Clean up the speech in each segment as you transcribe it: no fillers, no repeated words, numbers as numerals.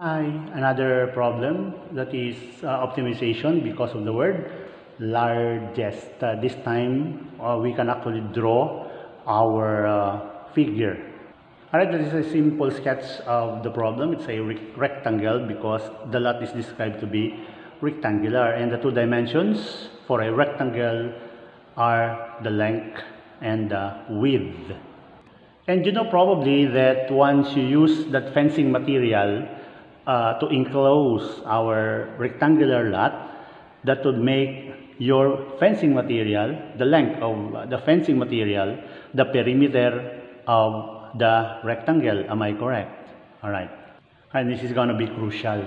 Hi, another problem that is optimization because of the word largest. This time we can actually draw our figure. Alright, this is a simple sketch of the problem. It's a rectangle because the lot is described to be rectangular, and the two dimensions for a rectangle are the length and the width. And you know probably that once you use that fencing material to enclose our rectangular lot, that would make your fencing material, the length of the fencing material, the perimeter of the rectangle. Am I correct? Alright. And this is going to be crucial.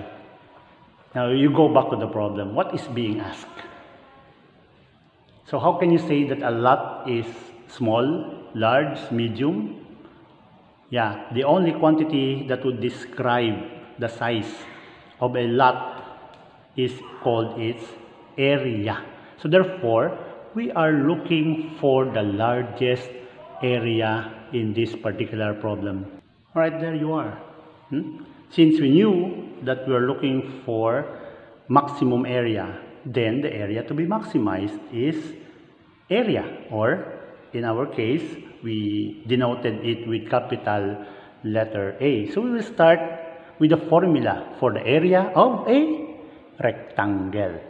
Now you go back to the problem. What is being asked? So how can you say that a lot is small, large, medium? Yeah, the only quantity that would describe the size of a lot is called its area. So therefore, we are looking for the largest area in this particular problem. Alright, there you are. Since we knew that we are looking for maximum area, then the area to be maximized is area, or in our case, we denoted it with capital letter A. So we will start with the formula for the area of a rectangle.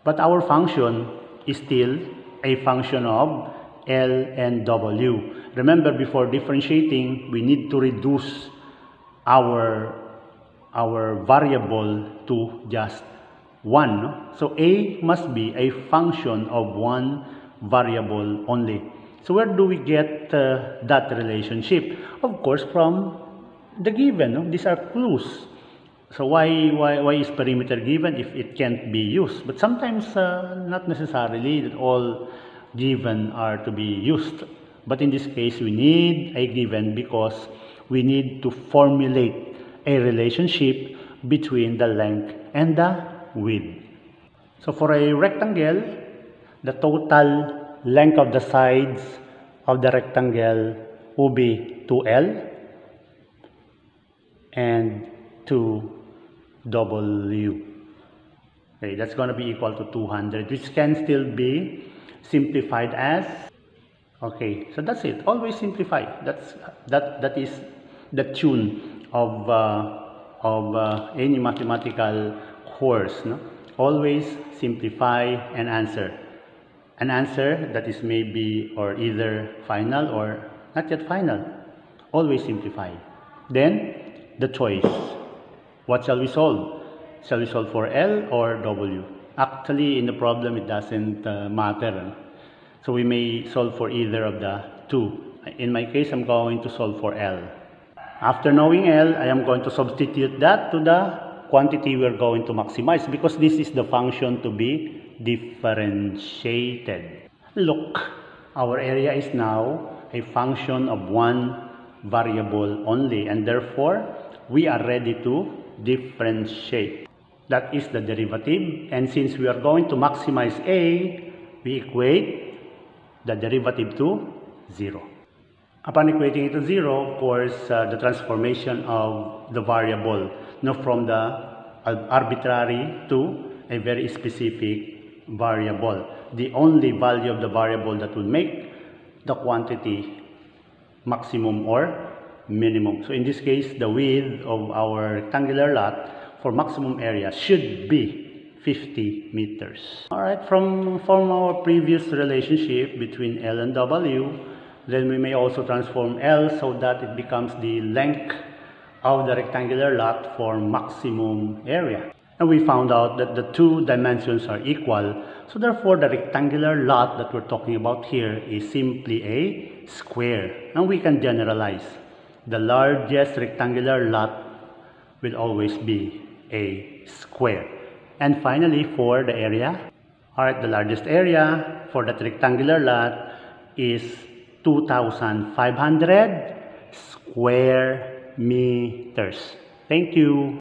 But our function is still a function of L and W. Remember, before differentiating, we need to reduce our variable to just one. So A must be a function of one variable only. So where do we get that relationship? Of course, from the given. No? These are clues. So why is perimeter given if it can't be used? But sometimes not necessarily that all given are to be used. But in this case, we need a given because we need to formulate a relationship between the length and the width. So for a rectangle, the total length of the sides of the rectangle will be 2L and 2W. Okay, that's going to be equal to 200, which can still be simplified as, okay, so that's it. Always simplify. That is the tune of any mathematical course. No? Always simplify an answer. An answer that is maybe or either final or not yet final. Always simplify. Then the choice. What shall we solve? Shall we solve for L or W? Actually, in the problem, it doesn't matter. So we may solve for either of the two. In my case, I'm going to solve for L. After knowing L, I am going to substitute that to the quantity we're going to maximize because this is the function to be differentiated. Look, our area is now a function of one variable only, and therefore we are ready to differentiate. That is the derivative, and since we are going to maximize A, we equate the derivative to 0. Upon equating it to 0, of course, the transformation of the variable from the arbitrary to a very specific variable. The only value of the variable that will make the quantity maximum or minimum. So in this case, the width of our rectangular lot for maximum area should be 50 meters. Alright, from our previous relationship between L and W, then we may also transform L so that it becomes the length of the rectangular lot for maximum area. And we found out that the two dimensions are equal. So therefore, the rectangular lot that we're talking about here is simply a square. And we can generalize. The largest rectangular lot will always be a square. And finally, for the area, alright, the largest area for that rectangular lot is 2,500 square meters. Thank you.